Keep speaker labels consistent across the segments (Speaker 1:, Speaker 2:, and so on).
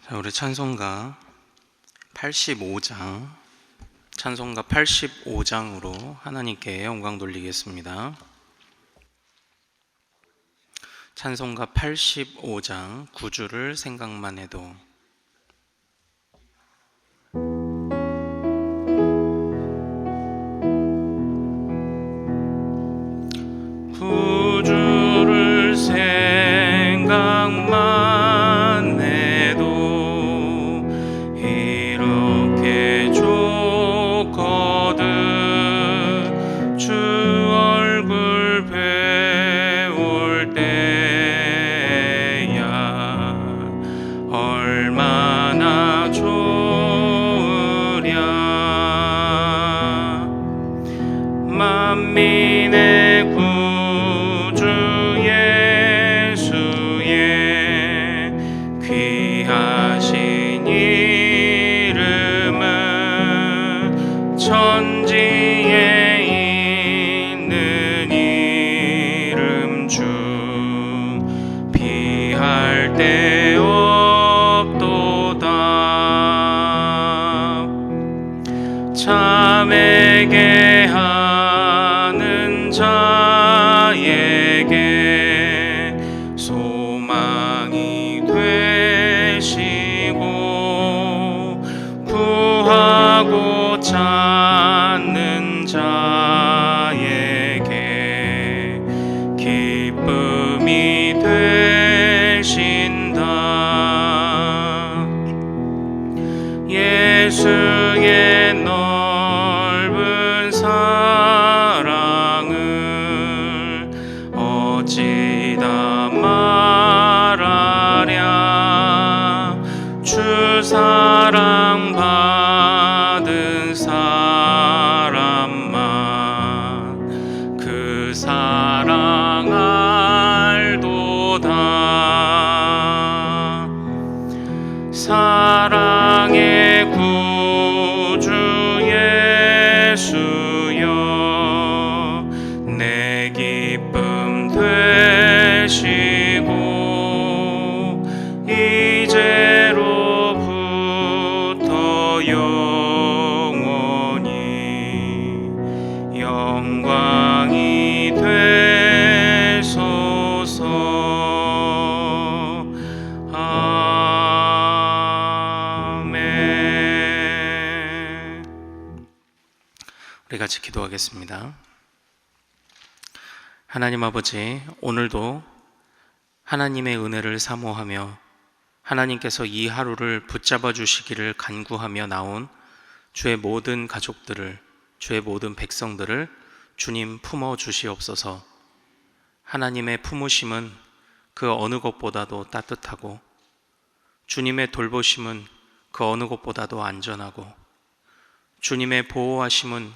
Speaker 1: 자, 우리 찬송가 85장으로 하나님께 영광 돌리겠습니다. 찬송가 85장 9주를 생각만 해도. 구주를 생각만 해도 이렇게 좋거든. 주 얼굴 배울 때야 얼마나 좋으랴. 만민의 구주 예수의 귀하신 이름은 천지에 있는 이름 중 비할 데 없도다. 참에게 하는 자에게 소망이 되시고 구하고 찾는 자에게 기쁨이 되신다. 예수의 넓은 사랑을 어찌다 말하랴. 주 사랑 받은 사람만 그 사랑 알도다. 사랑의 구주 예수여 내 기쁨 되시고 이제로부터 영원히 영광이 되소서. 아멘. 우리 같이 기도하겠습니다. 하나님 아버지, 오늘도 하나님의 은혜를 사모하며 하나님께서 이 하루를 붙잡아 주시기를 간구하며 나온 주의 모든 가족들을, 주의 모든 백성들을 주님 품어 주시옵소서. 하나님의 품으심은 그 어느 것보다도 따뜻하고 주님의 돌보심은 그 어느 것보다도 안전하고 주님의 보호하심은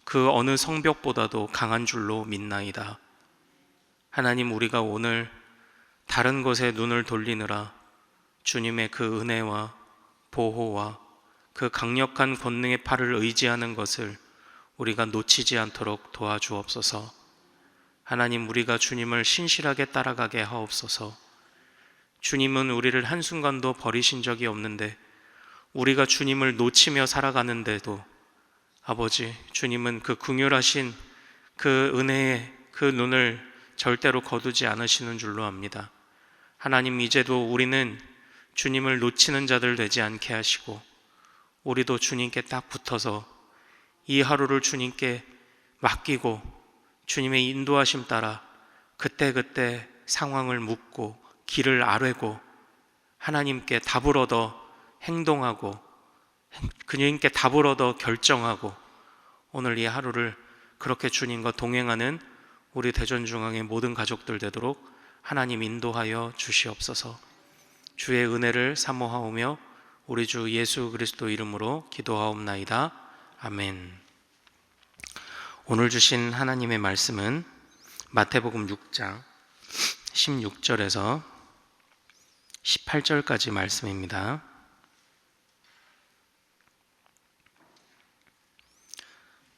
Speaker 1: 그 어느 성벽보다도 강한 줄로 믿나이다. 하나님, 우리가 오늘 다른 것에 눈을 돌리느라 주님의 그 은혜와 보호와 그 강력한 권능의 팔을 의지하는 것을 우리가 놓치지 않도록 도와주옵소서. 하나님, 우리가 주님을 신실하게 따라가게 하옵소서. 주님은 우리를 한순간도 버리신 적이 없는데 우리가 주님을 놓치며 살아가는데도 아버지, 주님은 그 긍휼하신 그 은혜의 그 눈을 절대로 거두지 않으시는 줄로 압니다. 하나님, 이제도 우리는 주님을 놓치는 자들 되지 않게 하시고 우리도 주님께 딱 붙어서 이 하루를 주님께 맡기고 주님의 인도하심 따라 그때그때 상황을 묻고 길을 아뢰고 하나님께 답을 얻어 행동하고 그님께 답을 얻어 결정하고 오늘 이 하루를 그렇게 주님과 동행하는 우리 대전중앙의 모든 가족들 되도록 하나님 인도하여 주시옵소서. 주의 은혜를 사모하오며 우리 주 예수 그리스도 이름으로 기도하옵나이다. 아멘. 오늘 주신 하나님의 말씀은 마태복음 6장 16절에서 18절까지 말씀입니다.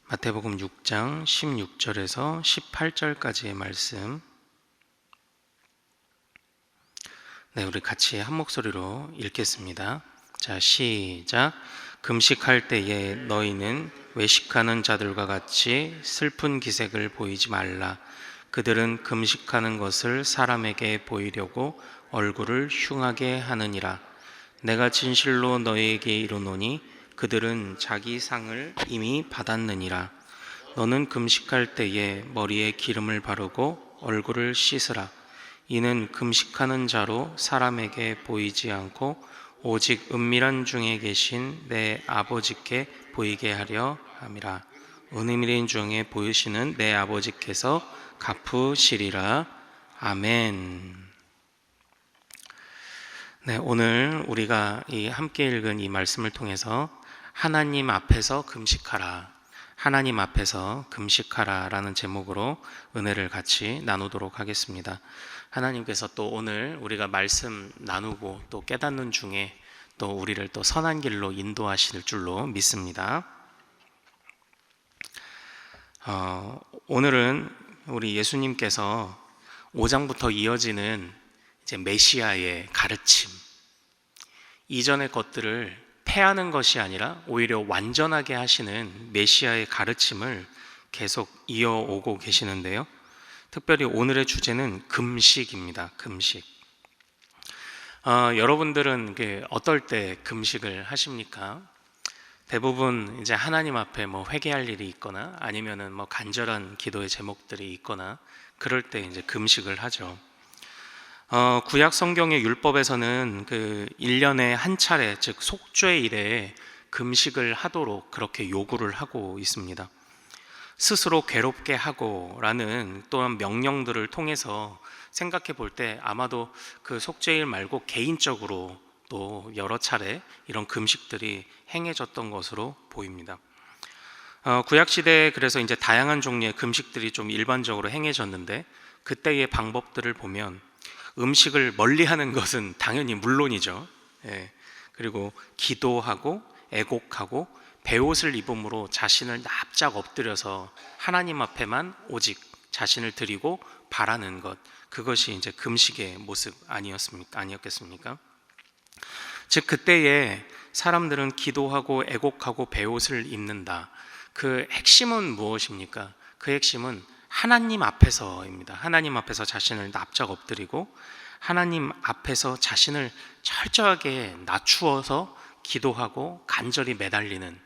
Speaker 1: 마태복음 6장 16절에서 18절까지의 말씀. 네, 우리 같이 한 목소리로 읽겠습니다. 자, 시작. 금식할 때에 너희는 외식하는 자들과 같이 슬픈 기색을 보이지 말라. 그들은 금식하는 것을 사람에게 보이려고 얼굴을 흉하게 하느니라. 내가 진실로 너희에게 이르노니 그들은 자기 상을 이미 받았느니라. 너는 금식할 때에 머리에 기름을 바르고 얼굴을 씻으라. 이는 금식하는 자로 사람에게 보이지 않고 오직 은밀한 중에 계신 내 아버지께 보이게 하려 함이라. 은밀한 중에 보이시는 내 아버지께서 갚으시리라. 아멘. 네, 오늘 우리가 함께 읽은 이 말씀을 통해서 하나님 앞에서 금식하라, 하나님 앞에서 금식하라 라는 제목으로 은혜를 같이 나누도록 하겠습니다. 하나님께서 또 오늘 우리가 말씀 나누고 또 깨닫는 중에 또 우리를 또 선한 길로 인도하실 줄로 믿습니다. 오늘은 우리 예수님께서 5장부터 이어지는 이제 메시아의 가르침, 이전의 것들을 패하는 것이 아니라 오히려 완전하게 하시는 메시아의 가르침을 계속 이어오고 계시는데요. 특별히 오늘의 주제는 금식입니다. 금식. 여러분들은 어떨 때 금식을 하십니까? 대부분 이제 하나님 앞에 회개할 일이 있거나 아니면은 간절한 기도의 제목들이 있거나 그럴 때 이제 금식을 하죠. 구약 성경의 율법에서는 1년에 한 차례, 즉 속죄일에 금식을 하도록 그렇게 요구를 하고 있습니다. 스스로 괴롭게 하고라는 또한 명령들을 통해서 생각해 볼 때 아마도 그 속죄일 말고 개인적으로 또 여러 차례 이런 금식들이 행해졌던 것으로 보입니다. 구약 시대에 그래서 이제 다양한 종류의 금식들이 좀 일반적으로 행해졌는데 그때의 방법들을 보면 음식을 멀리하는 것은 당연히 물론이죠. 그리고 기도하고 애곡하고 베옷을 입음으로 자신을 납작 엎드려서 하나님 앞에만 오직 자신을 드리고 바라는 것, 그것이 이제 금식의 모습 아니었겠습니까? 즉 그때에 사람들은 기도하고 애곡하고 베옷을 입는다. 그 핵심은 무엇입니까? 그 핵심은 하나님 앞에서입니다. 하나님 앞에서 자신을 납작 엎드리고 하나님 앞에서 자신을 철저하게 낮추어서 기도하고 간절히 매달리는,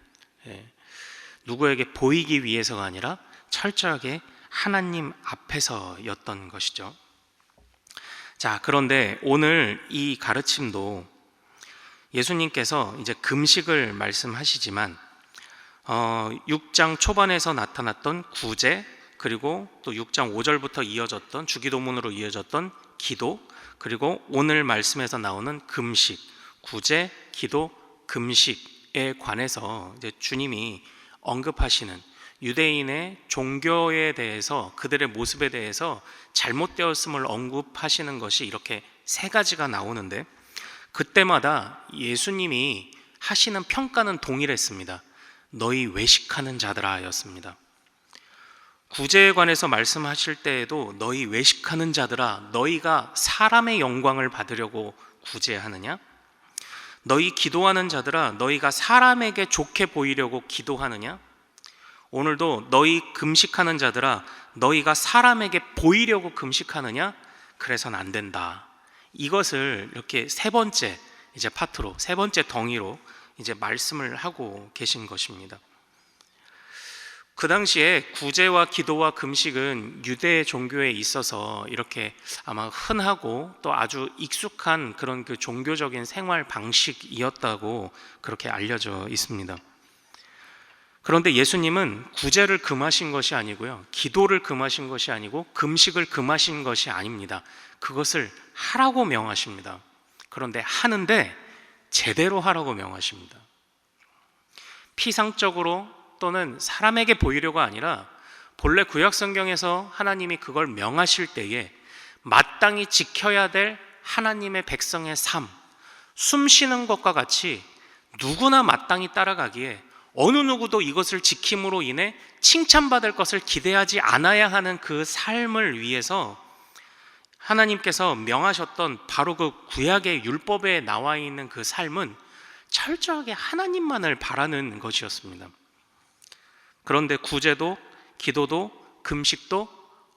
Speaker 1: 누구에게 보이기 위해서가 아니라 철저하게 하나님 앞에서였던 것이죠. 자, 그런데 오늘 이 가르침도 예수님께서 이제 금식을 말씀하시지만 6장 초반에서 나타났던 구제, 그리고 또 6장 5절부터 이어졌던 주기도문으로 이어졌던 기도, 그리고 오늘 말씀에서 나오는 금식, 구제, 기도, 금식에 관해서 이제 주님이 언급하시는 유대인의 종교에 대해서, 그들의 모습에 대해서 잘못되었음을 언급하시는 것이 이렇게 세 가지가 나오는데 그때마다 예수님이 하시는 평가는 동일했습니다. 너희 외식하는 자들아 였습니다. 구제에 관해서 말씀하실 때에도 너희 외식하는 자들아, 너희가 사람의 영광을 받으려고 구제하느냐? 너희 기도하는 자들아, 너희가 사람에게 좋게 보이려고 기도하느냐? 오늘도 너희 금식하는 자들아, 너희가 사람에게 보이려고 금식하느냐? 그래서는 안 된다. 이것을 이렇게 세 번째 이제 파트로, 세 번째 덩이로 이제 말씀을 하고 계신 것입니다. 그 당시에 구제와 기도와 금식은 유대 종교에 있어서 이렇게 아마 흔하고 또 아주 익숙한 그런 종교적인 생활 방식이었다고 그렇게 알려져 있습니다. 그런데 예수님은 구제를 금하신 것이 아니고요, 기도를 금하신 것이 아니고 금식을 금하신 것이 아닙니다. 그것을 하라고 명하십니다. 그런데 하는데 제대로 하라고 명하십니다. 피상적으로 또는 사람에게 보이려고 아니라 본래 구약 성경에서 하나님이 그걸 명하실 때에 마땅히 지켜야 될 하나님의 백성의 삶, 숨 쉬는 것과 같이 누구나 마땅히 따라가기에 어느 누구도 이것을 지킴으로 인해 칭찬받을 것을 기대하지 않아야 하는 그 삶을 위해서 하나님께서 명하셨던 바로 그 구약의 율법에 나와 있는 그 삶은 철저하게 하나님만을 바라는 것이었습니다. 그런데 구제도, 기도도, 금식도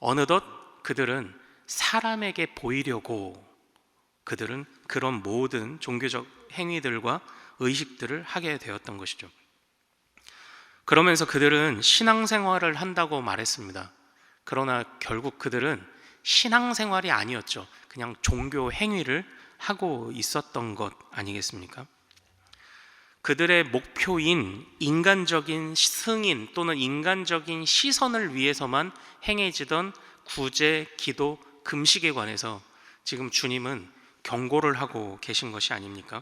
Speaker 1: 어느덧 그들은 사람에게 보이려고 그들은 그런 모든 종교적 행위들과 의식들을 하게 되었던 것이죠. 그러면서 그들은 신앙생활을 한다고 말했습니다. 그러나 결국 그들은 신앙생활이 아니었죠. 그냥 종교 행위를 하고 있었던 것 아니겠습니까? 그들의 목표인 인간적인 승인 또는 인간적인 시선을 위해서만 행해지던 구제, 기도, 금식에 관해서 지금 주님은 경고를 하고 계신 것이 아닙니까?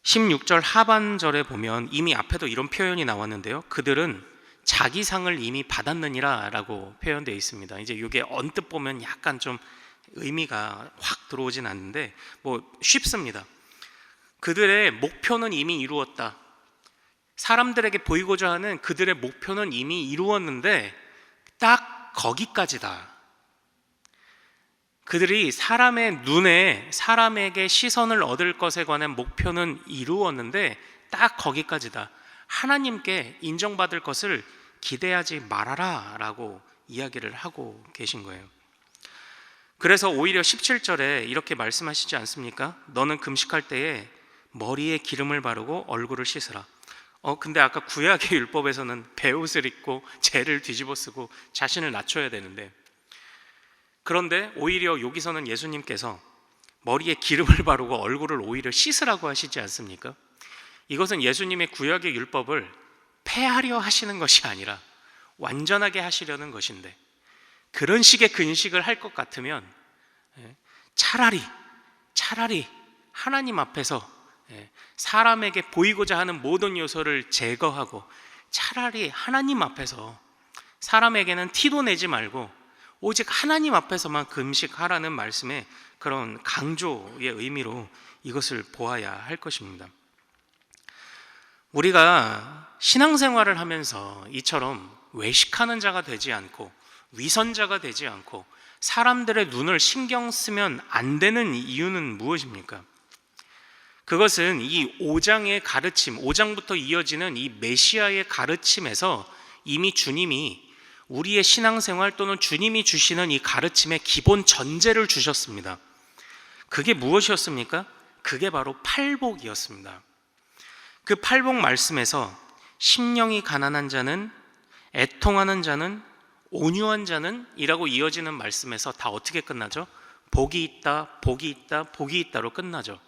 Speaker 1: 16절 하반절에 보면 이미 앞에도 이런 표현이 나왔는데요. 그들은 자기 상을 이미 받았느니라 라고 표현되어 있습니다. 이제 이게 언뜻 보면 약간 좀 의미가 확 들어오진 않는데 쉽습니다. 그들의 목표는 이미 이루었다. 사람들에게 보이고자 하는 그들의 목표는 이미 이루었는데 딱 거기까지다. 그들이 사람의 눈에 사람에게 시선을 얻을 것에 관한 목표는 이루었는데 딱 거기까지다. 하나님께 인정받을 것을 기대하지 말아라 라고 이야기를 하고 계신 거예요. 그래서 오히려 17절에 이렇게 말씀하시지 않습니까? 너는 금식할 때에 머리에 기름을 바르고 얼굴을 씻으라. 근데 아까 구약의 율법에서는 베옷을 입고 재를 뒤집어 쓰고 자신을 낮춰야 되는데, 그런데 오히려 여기서는 예수님께서 머리에 기름을 바르고 얼굴을 오히려 씻으라고 하시지 않습니까? 이것은 예수님의 구약의 율법을 폐하려 하시는 것이 아니라 완전하게 하시려는 것인데, 그런 식의 근식을 할 것 같으면 차라리 하나님 앞에서 사람에게 보이고자 하는 모든 요소를 제거하고 차라리 하나님 앞에서 사람에게는 티도 내지 말고 오직 하나님 앞에서만 금식하라는 말씀의 그런 강조의 의미로 이것을 보아야 할 것입니다. 우리가 신앙생활을 하면서 이처럼 외식하는 자가 되지 않고 위선자가 되지 않고 사람들의 눈을 신경 쓰면 안 되는 이유는 무엇입니까? 그것은 이 5장의 가르침, 5장부터 이어지는 이 메시아의 가르침에서 이미 주님이 우리의 신앙생활 또는 주님이 주시는 이 가르침의 기본 전제를 주셨습니다. 그게 무엇이었습니까? 그게 바로 팔복이었습니다. 그 팔복 말씀에서 심령이 가난한 자는, 애통하는 자는, 온유한 자는 이라고 이어지는 말씀에서 다 어떻게 끝나죠? 복이 있다, 복이 있다, 복이 있다로 끝나죠.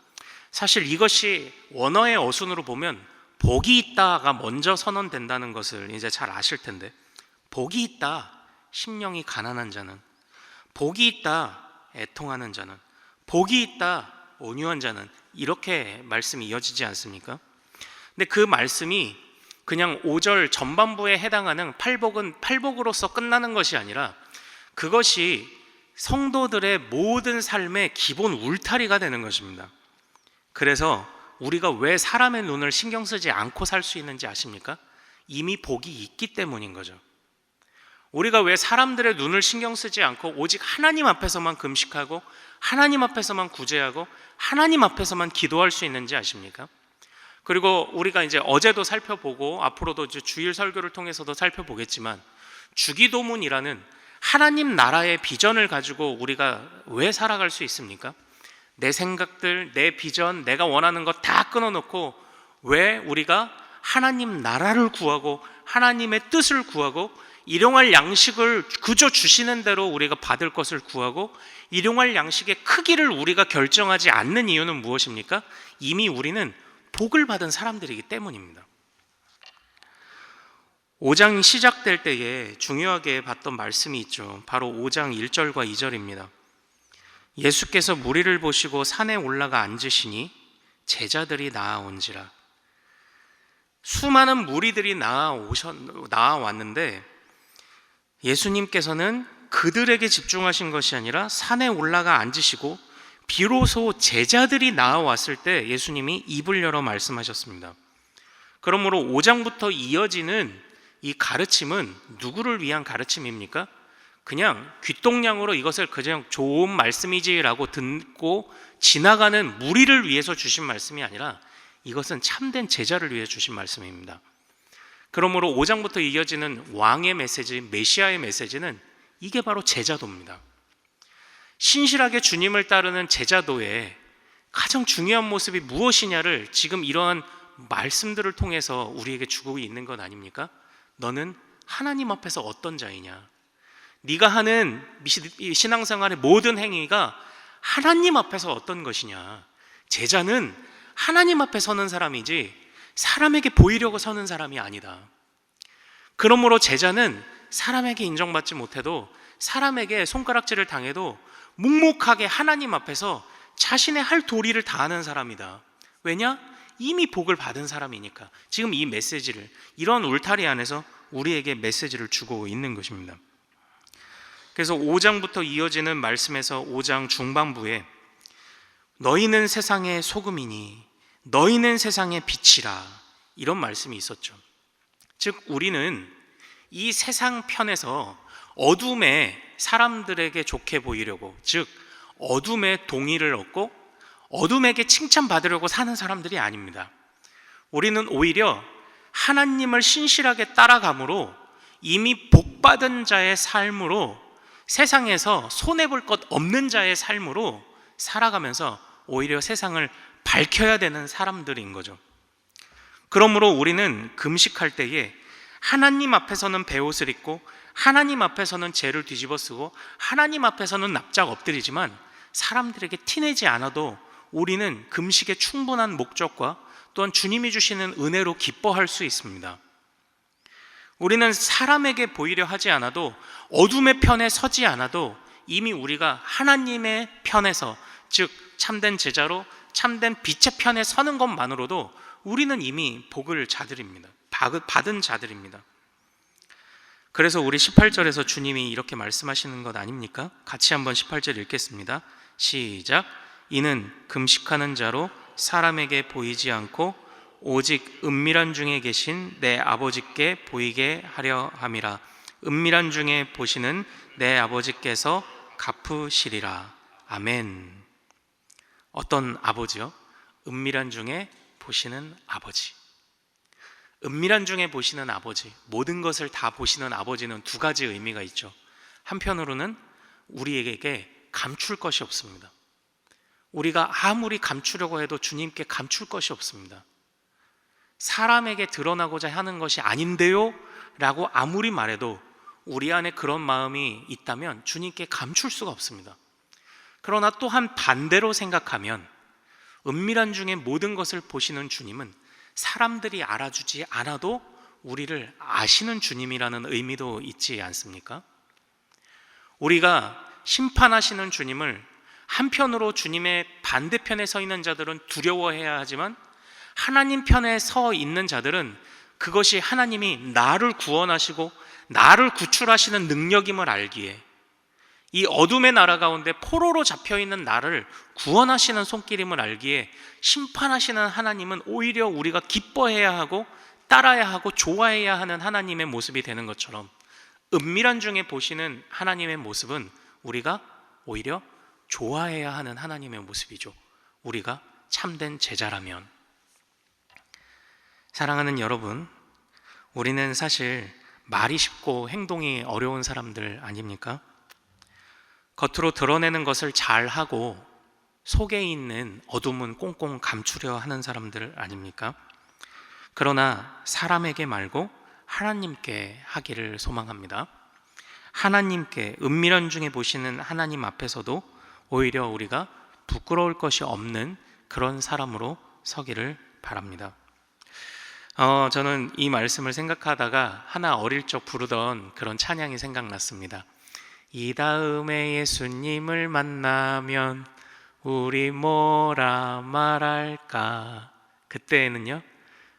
Speaker 1: 사실 이것이 원어의 어순으로 보면 복이 있다가 먼저 선언된다는 것을 이제 잘 아실 텐데, 복이 있다, 심령이 가난한 자는, 복이 있다, 애통하는 자는, 복이 있다, 온유한 자는, 이렇게 말씀이 이어지지 않습니까? 근데 그 말씀이 그냥 5절 전반부에 해당하는 팔복은 팔복으로서 끝나는 것이 아니라 그것이 성도들의 모든 삶의 기본 울타리가 되는 것입니다. 그래서 우리가 왜 사람의 눈을 신경 쓰지 않고 살 수 있는지 아십니까? 이미 복이 있기 때문인 거죠. 우리가 왜 사람들의 눈을 신경 쓰지 않고 오직 하나님 앞에서만 금식하고 하나님 앞에서만 구제하고 하나님 앞에서만 기도할 수 있는지 아십니까? 그리고 우리가 이제 어제도 살펴보고 앞으로도 이제 주일 설교를 통해서도 살펴보겠지만, 주기도문이라는 하나님 나라의 비전을 가지고 우리가 왜 살아갈 수 있습니까? 내 생각들, 내 비전, 내가 원하는 것 다 끊어놓고 왜 우리가 하나님 나라를 구하고 하나님의 뜻을 구하고 일용할 양식을 그저 주시는 대로 우리가 받을 것을 구하고 일용할 양식의 크기를 우리가 결정하지 않는 이유는 무엇입니까? 이미 우리는 복을 받은 사람들이기 때문입니다. 5장이 시작될 때에 중요하게 봤던 말씀이 있죠. 바로 5장 1절과 2절입니다. 예수께서 무리를 보시고 산에 올라가 앉으시니 제자들이 나아온지라. 수많은 무리들이 나와왔는데 예수님께서는 그들에게 집중하신 것이 아니라 산에 올라가 앉으시고 비로소 제자들이 나와왔을 때 예수님이 입을 열어 말씀하셨습니다. 그러므로 5장부터 이어지는 이 가르침은 누구를 위한 가르침입니까? 그냥 귓동량으로 이것을 그냥 좋은 말씀이지라고 듣고 지나가는 무리를 위해서 주신 말씀이 아니라 이것은 참된 제자를 위해 주신 말씀입니다. 그러므로 5장부터 이어지는 왕의 메시지, 메시아의 메시지는 이게 바로 제자도입니다. 신실하게 주님을 따르는 제자도의 가장 중요한 모습이 무엇이냐를 지금 이러한 말씀들을 통해서 우리에게 주고 있는 것 아닙니까? 너는 하나님 앞에서 어떤 자이냐? 네가 하는 신앙생활의 모든 행위가 하나님 앞에서 어떤 것이냐? 제자는 하나님 앞에 서는 사람이지 사람에게 보이려고 서는 사람이 아니다. 그러므로 제자는 사람에게 인정받지 못해도, 사람에게 손가락질을 당해도 묵묵하게 하나님 앞에서 자신의 할 도리를 다하는 사람이다. 왜냐? 이미 복을 받은 사람이니까. 지금 이 메시지를, 이런 울타리 안에서 우리에게 메시지를 주고 있는 것입니다. 그래서 5장부터 이어지는 말씀에서 5장 중반부에 너희는 세상의 소금이니 너희는 세상의 빛이라, 이런 말씀이 있었죠. 즉 우리는 이 세상 편에서 어둠에 사람들에게 좋게 보이려고, 즉 어둠의 동의를 얻고 어둠에게 칭찬받으려고 사는 사람들이 아닙니다. 우리는 오히려 하나님을 신실하게 따라감으로 이미 복받은 자의 삶으로, 세상에서 손해볼 것 없는 자의 삶으로 살아가면서 오히려 세상을 밝혀야 되는 사람들인 거죠. 그러므로 우리는 금식할 때에 하나님 앞에서는 베옷을 입고 하나님 앞에서는 죄를 뒤집어 쓰고 하나님 앞에서는 납작 엎드리지만 사람들에게 티내지 않아도 우리는 금식의 충분한 목적과 또한 주님이 주시는 은혜로 기뻐할 수 있습니다. 우리는 사람에게 보이려 하지 않아도, 어둠의 편에 서지 않아도 이미 우리가 하나님의 편에서, 즉 참된 제자로 참된 빛의 편에 서는 것만으로도 우리는 이미 복을 자들입니다. 받은 자들입니다. 그래서 우리 18절에서 주님이 이렇게 말씀하시는 것 아닙니까? 같이 한번 18절 읽겠습니다. 시작. 이는 금식하는 자로 사람에게 보이지 않고 오직 은밀한 중에 계신 내 아버지께 보이게 하려 함이라. 은밀한 중에 보시는 내 아버지께서 갚으시리라. 아멘. 어떤 아버지요? 은밀한 중에 보시는 아버지. 은밀한 중에 보시는 아버지, 모든 것을 다 보시는 아버지는 두 가지 의미가 있죠. 한편으로는 우리에게 감출 것이 없습니다. 우리가 아무리 감추려고 해도 주님께 감출 것이 없습니다. 사람에게 드러나고자 하는 것이 아닌데요? 라고 아무리 말해도 우리 안에 그런 마음이 있다면 주님께 감출 수가 없습니다. 그러나 또한 반대로 생각하면 은밀한 중에 모든 것을 보시는 주님은 사람들이 알아주지 않아도 우리를 아시는 주님이라는 의미도 있지 않습니까? 우리가 심판하시는 주님을 한편으로 주님의 반대편에 서 있는 자들은 두려워해야 하지만 하나님 편에 서 있는 자들은 그것이 하나님이 나를 구원하시고 나를 구출하시는 능력임을 알기에, 이 어둠의 나라 가운데 포로로 잡혀있는 나를 구원하시는 손길임을 알기에 심판하시는 하나님은 오히려 우리가 기뻐해야 하고 따라야 하고 좋아해야 하는 하나님의 모습이 되는 것처럼, 은밀한 중에 보시는 하나님의 모습은 우리가 오히려 좋아해야 하는 하나님의 모습이죠. 우리가 참된 제자라면. 사랑하는 여러분, 우리는 사실 말이 쉽고 행동이 어려운 사람들 아닙니까? 겉으로 드러내는 것을 잘하고 속에 있는 어둠은 꽁꽁 감추려 하는 사람들 아닙니까? 그러나 사람에게 말고 하나님께 하기를 소망합니다. 하나님께, 은밀한 중에 보시는 하나님 앞에서도 오히려 우리가 부끄러울 것이 없는 그런 사람으로 서기를 바랍니다. 저는 이 말씀을 생각하다가 하나 어릴 적 부르던 그런 찬양이 생각났습니다. 이 다음에 예수님을 만나면 우리 뭐라 말할까?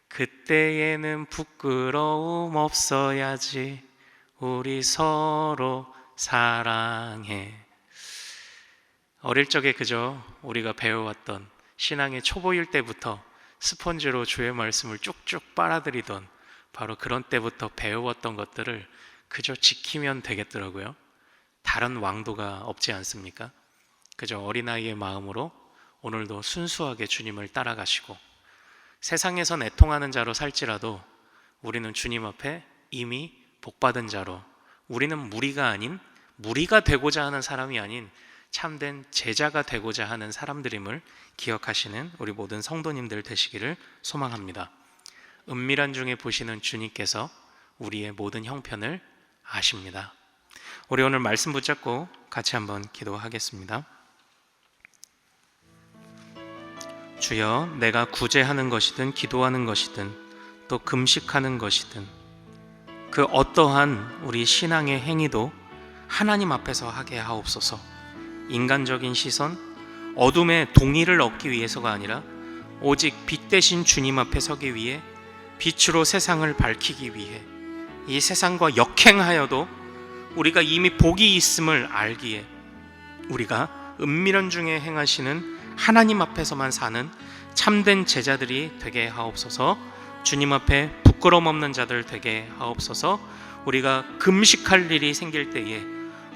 Speaker 1: 그때에는 부끄러움 없어야지. 우리 서로 사랑해. 어릴 적에 그저 우리가 배워왔던 신앙의 초보일 때부터 스펀지로 주의 말씀을 쭉쭉 빨아들이던 바로 그런 때부터 배워왔던 것들을 그저 지키면 되겠더라고요. 다른 왕도가 없지 않습니까? 그저 어린아이의 마음으로 오늘도 순수하게 주님을 따라가시고 세상에서 애통하는 자로 살지라도 우리는 주님 앞에 이미 복받은 자로, 우리는 무리가 아닌, 무리가 되고자 하는 사람이 아닌 참된 제자가 되고자 하는 사람들임을 기억하시는 우리 모든 성도님들 되시기를 소망합니다. 은밀한 중에 보시는 주님께서 우리의 모든 형편을 아십니다. 우리 오늘 말씀 붙잡고 같이 한번 기도하겠습니다. 주여, 내가 구제하는 것이든 기도하는 것이든 또 금식하는 것이든 그 어떠한 우리 신앙의 행위도 하나님 앞에서 하게 하옵소서. 인간적인 시선, 어둠의 동의를 얻기 위해서가 아니라 오직 빛 대신 주님 앞에 서기 위해, 빛으로 세상을 밝히기 위해, 이 세상과 역행하여도 우리가 이미 복이 있음을 알기에 우리가 은밀한 중에 행하시는 하나님 앞에서만 사는 참된 제자들이 되게 하옵소서. 주님 앞에 부끄럼 없는 자들 되게 하옵소서. 우리가 금식할 일이 생길 때에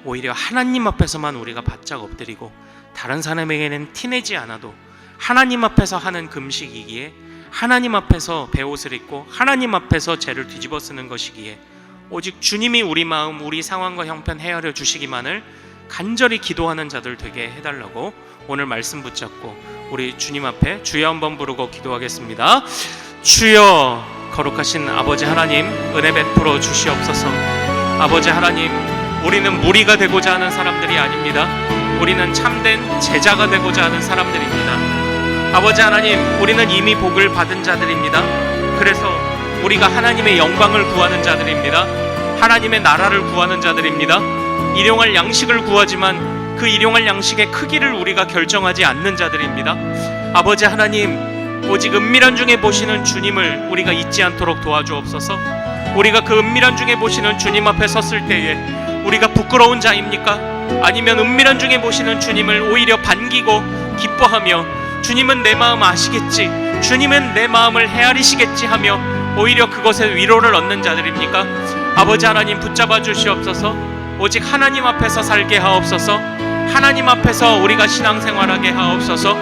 Speaker 1: 오히려 하나님 앞에서만 우리가 바짝 엎드리고 다른 사람에게는 티내지 않아도 하나님 앞에서 하는 금식이기에, 하나님 앞에서 베옷을 입고 하나님 앞에서 죄를 뒤집어 쓰는 것이기에 오직 주님이 우리 마음, 우리 상황과 형편 헤아려 주시기만을 간절히 기도하는 자들 되게 해달라고 오늘 말씀 붙잡고 우리 주님 앞에 주여 한번 부르고 기도하겠습니다. 주여, 거룩하신 아버지 하나님, 은혜 베풀어 주시옵소서. 아버지 하나님, 우리는 무리가 되고자 하는 사람들이 아닙니다. 우리는 참된 제자가 되고자 하는 사람들입니다. 아버지 하나님, 우리는 이미 복을 받은 자들입니다. 그래서 우리가 하나님의 영광을 구하는 자들입니다. 하나님의 나라를 구하는 자들입니다. 일용할 양식을 구하지만 그 일용할 양식의 크기를 우리가 결정하지 않는 자들입니다. 아버지 하나님, 오직 은밀한 중에 보시는 주님을 우리가 잊지 않도록 도와주옵소서. 우리가 그 은밀한 중에 보시는 주님 앞에 섰을 때에 우리가 부끄러운 자입니까? 아니면 은밀한 중에 보시는 주님을 오히려 반기고 기뻐하며 주님은 내 마음 아시겠지, 주님은 내 마음을 헤아리시겠지 하며 오히려 그것에 위로를 얻는 자들입니까? 아버지 하나님, 붙잡아 주시옵소서. 오직 하나님 앞에서 살게 하옵소서. 하나님 앞에서 우리가 신앙생활하게 하옵소서.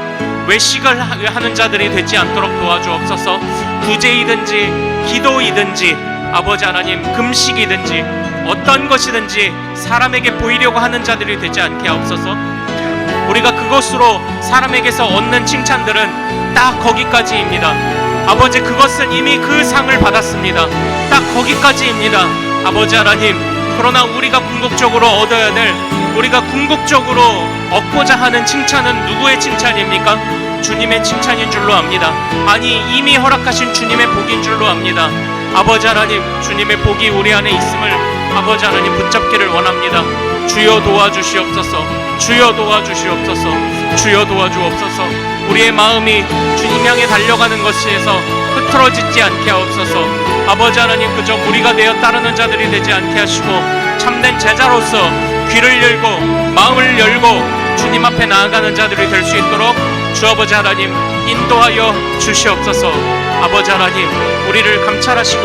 Speaker 1: 외식을 하는 자들이 되지 않도록 도와주옵소서. 구제이든지 기도이든지 아버지 하나님, 금식이든지 어떤 것이든지 사람에게 보이려고 하는 자들이 되지 않게 하옵소서. 우리가 그것으로 사람에게서 얻는 칭찬들은 딱 거기까지입니다. 아버지, 그것은 이미 그 상을 받았습니다. 딱 거기까지입니다. 아버지 하나님, 그러나 우리가 궁극적으로 얻어야 될, 우리가 궁극적으로 얻고자 하는 칭찬은 누구의 칭찬입니까? 주님의 칭찬인 줄로 압니다. 아니, 이미 허락하신 주님의 복인 줄로 압니다. 아버지 하나님, 주님의 복이 우리 안에 있음을 아버지 하나님 붙잡기를 원합니다. 주여 도와주시옵소서. 주여 도와주시옵소서. 주여 도와주옵소서. 우리의 마음이 주님 향해 달려가는 것에서 흐트러지지 않게 하옵소서. 아버지 하나님, 그저 무리가 되어 따르는 자들이 되지 않게 하시고 참된 제자로서 귀를 열고 마음을 열고 주님 앞에 나아가는 자들이 될 수 있도록 주 아버지 하나님 인도하여 주시옵소서. 아버지 하나님, 우리를 감찰하시고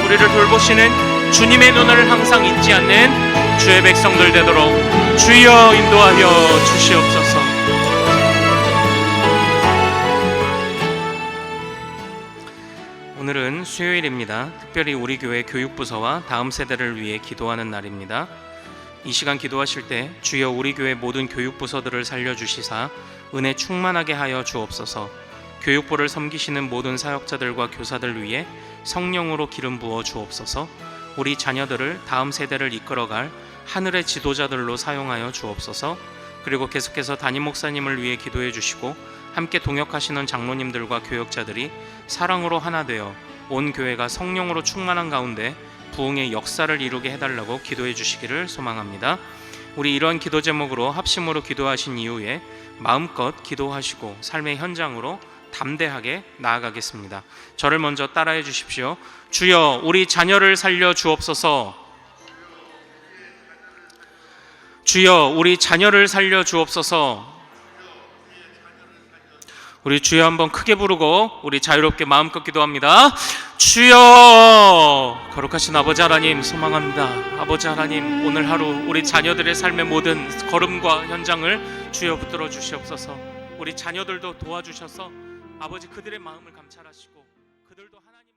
Speaker 1: 우리를 돌보시는 주님의 눈을 항상 잊지 않는 주의 백성들 되도록 주여 인도하여 주시옵소서. 오늘은 수요일입니다. 특별히 우리 교회 교육부서와 다음 세대를 위해 기도하는 날입니다. 이 시간 기도하실 때 주여 우리 교회 모든 교육부서들을 살려주시사 은혜 충만하게 하여 주옵소서. 교육부를 섬기시는 모든 사역자들과 교사들 위해 성령으로 기름 부어 주옵소서. 우리 자녀들을 다음 세대를 이끌어갈 하늘의 지도자들로 사용하여 주옵소서. 그리고 계속해서 담임 목사님을 위해 기도해 주시고 함께 동역하시는 장로님들과 교역자들이 사랑으로 하나 되어 온 교회가 성령으로 충만한 가운데 부흥의 역사를 이루게 해달라고 기도해 주시기를 소망합니다. 우리 이러한 기도 제목으로 합심으로 기도하신 이후에 마음껏 기도하시고 삶의 현장으로 담대하게 나아가겠습니다. 저를 먼저 따라해 주십시오. 주여 우리 자녀를 살려 주옵소서. 주여 우리 자녀를 살려 주옵소서. 우리 주여 한번 크게 부르고 우리 자유롭게 마음껏 기도합니다. 주여! 거룩하신 아버지 하나님 소망합니다. 아버지 하나님, 오늘 하루 우리 자녀들의 삶의 모든 걸음과 현장을 주여 붙들어 주시옵소서. 우리 자녀들도 도와주셔서 아버지 그들의 마음을 감찰하시고 그들도 하나님